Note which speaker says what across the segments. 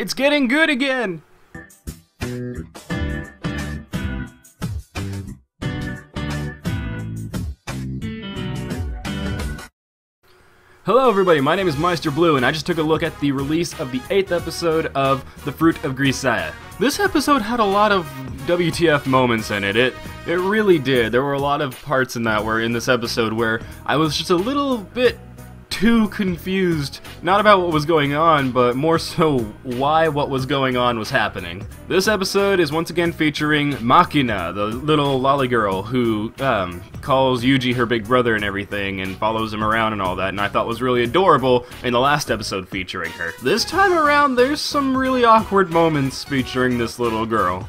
Speaker 1: It's getting good again! Hello everybody, my name is MeisterBloo, and I just took a look at the release of the 8th episode of The Fruit of Grisaia. This episode had a lot of WTF moments in it. It really did. There were a lot of parts in this episode where I was just a little bit too confused, not about what was going on, but more so why what was going on was happening. This episode is once again featuring Machina, the little lolly girl who calls Yuji her big brother and everything and follows him around and all that, and I thought was really adorable in the last episode featuring her. This time around, there's some really awkward moments featuring this little girl.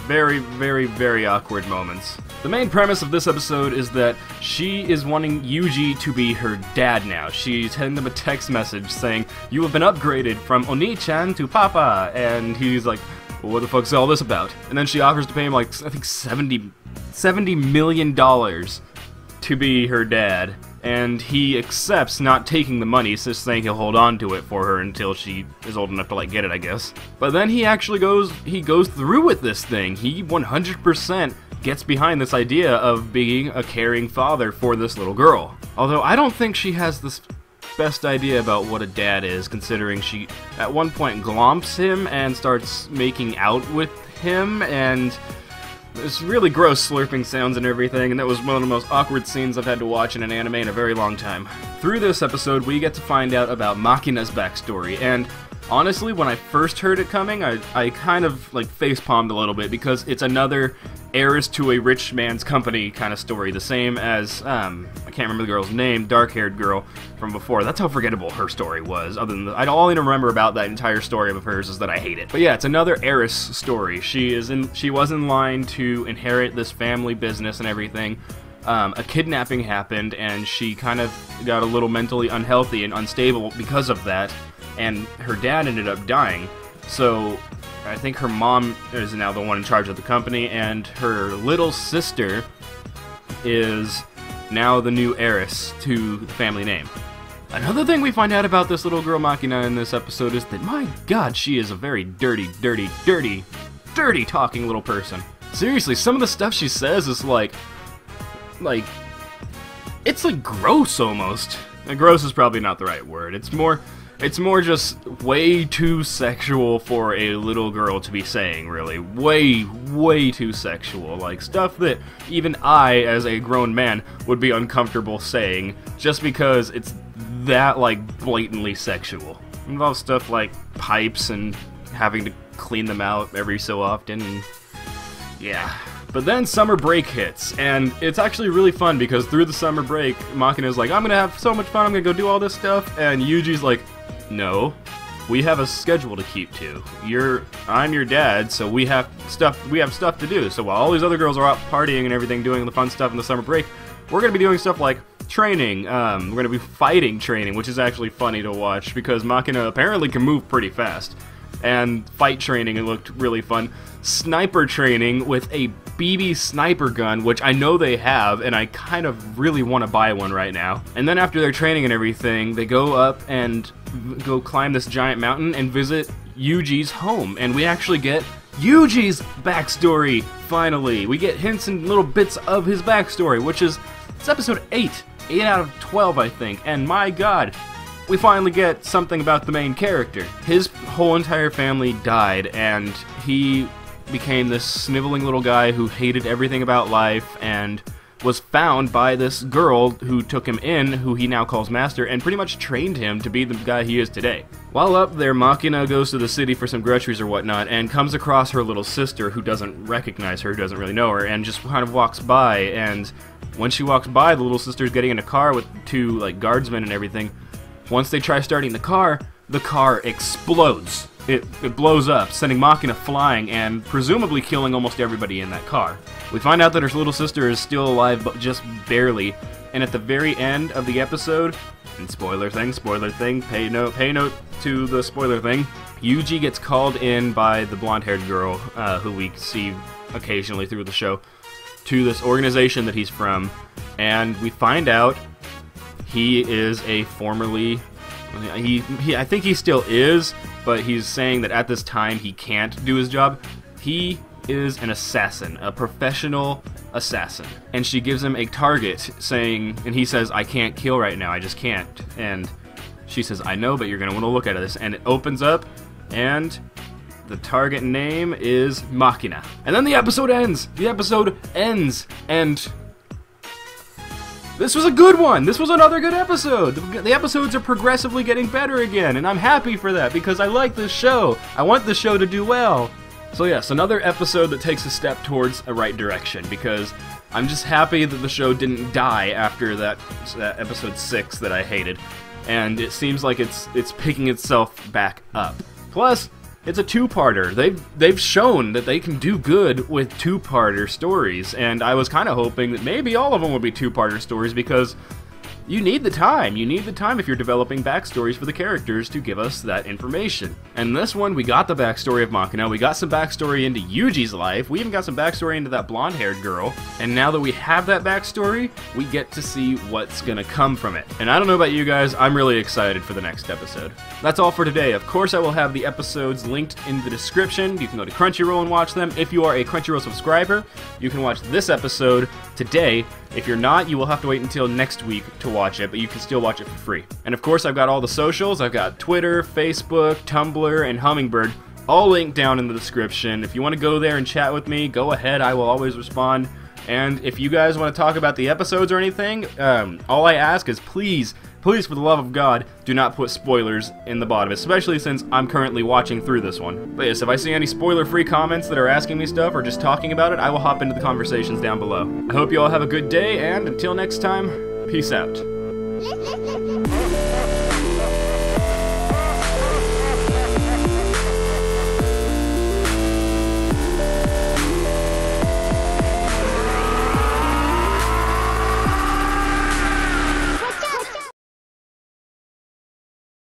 Speaker 1: Very, very, very awkward moments. The main premise of this episode is that she is wanting Yuji to be her dad now. She's sending him a text message saying, "You have been upgraded from Oni-chan to Papa," and he's like, well, what the fuck's all this about? And then she offers to pay him like, I think $70 million to be her dad, and he accepts not taking the money, just saying he'll hold on to it for her until she is old enough to like get it, I guess. But then he actually goes through with this thing. He 100% gets behind this idea of being a caring father for this little girl. Although I don't think she has this best idea about what a dad is, considering she at one point glomps him and starts making out with him, and there's really gross slurping sounds and everything, and that was one of the most awkward scenes I've had to watch in an anime in a very long time. Through this episode, we get to find out about Machina's backstory, and honestly, when I first heard it coming, I kind of like facepalmed a little bit, because it's another heiress to a rich man's company kind of story, the same as, I can't remember the girl's name, dark-haired girl from before. That's how forgettable her story was. Other than all I remember about that entire story of hers is that I hate it. But yeah, it's another heiress story. She was in line to inherit this family business and everything. A kidnapping happened, and she kind of got a little mentally unhealthy and unstable because of that, and her dad ended up dying. So I think her mom is now the one in charge of the company, and her little sister is now the new heiress to the family name. Another thing we find out about this little girl Machina in this episode is that, my god, she is a very dirty talking little person. Seriously, some of the stuff she says is like, it's like gross almost. And gross is probably not the right word. It's more just way too sexual for a little girl to be saying, really. Way too sexual. Like, stuff that even I, as a grown man, would be uncomfortable saying, just because it's that, like, blatantly sexual. It involves stuff like pipes and having to clean them out every so often, and yeah. But then summer break hits, and it's actually really fun, because through the summer break, Machina's like, I'm gonna have so much fun, I'm gonna go do all this stuff, and Yuji's like, no, we have a schedule to keep to. I'm your dad, so we have stuff to do. So while all these other girls are out partying and everything, doing the fun stuff in the summer break, we're gonna be doing stuff like training. We're gonna be fighting training, which is actually funny to watch, because Machina apparently can move pretty fast. And fight training, it looked really fun. Sniper training with a BB sniper gun, which I know they have, and I kind of really want to buy one right now. And then after their training and everything, they go up and go climb this giant mountain and visit Yuji's home. And we actually get Yuji's backstory, finally. We get hints and little bits of his backstory, which is, it's episode 8. 8 out of 12, I think. And my god, we finally get something about the main character. His whole entire family died, and he became this sniveling little guy who hated everything about life, and was found by this girl who took him in, who he now calls Master, and pretty much trained him to be the guy he is today. While up there, Machina goes to the city for some groceries or whatnot, and comes across her little sister, who doesn't recognize her, who doesn't really know her, and just kind of walks by, and when she walks by, the little sister's getting in a car with two, like, guardsmen and everything. Once they try starting the car explodes. It blows up, sending Machina flying and presumably killing almost everybody in that car. We find out that her little sister is still alive, but just barely, and at the very end of the episode, and spoiler thing, pay note to the spoiler thing, Yuji gets called in by the blonde-haired girl, who we see occasionally through the show, to this organization that he's from, and we find out he is a formerly I think he still is, but he's saying that at this time he can't do his job. He is an assassin, a professional assassin. And she gives him a target saying, and he says, I can't kill right now, I just can't. And she says, I know, but you're gonna want to look at this. And it opens up, and the target name is Machina. And then the episode ends! The episode ends! And this was a good one! This was another good episode! The episodes are progressively getting better again, and I'm happy for that, because I like this show! I want the show to do well! So yes, another episode that takes a step towards a right direction, because I'm just happy that the show didn't die after that episode 6 that I hated, and it seems like it's picking itself back up. Plus, it's a two-parter. They've shown that they can do good with two-parter stories, and I was kind of hoping that maybe all of them would be two-parter stories, because you need the time. You need the time if you're developing backstories for the characters to give us that information. And this one, we got the backstory of Machina, we got some backstory into Yuji's life, we even got some backstory into that blonde-haired girl, and now that we have that backstory, we get to see what's gonna come from it. And I don't know about you guys, I'm really excited for the next episode. That's all for today. Of course, I will have the episodes linked in the description. You can go to Crunchyroll and watch them. If you are a Crunchyroll subscriber, you can watch this episode today. If you're not, you will have to wait until next week to watch it, but you can still watch it for free. And of course, I've got all the socials. I've got Twitter, Facebook, Tumblr, and Hummingbird, all linked down in the description. If you want to go there and chat with me, go ahead. I will always respond. And if you guys want to talk about the episodes or anything, all I ask is please, for the love of God, do not put spoilers in the bottom, especially since I'm currently watching through this one. But yes, if I see any spoiler-free comments that are asking me stuff or just talking about it, I will hop into the conversations down below. I hope you all have a good day, and until next time, peace out.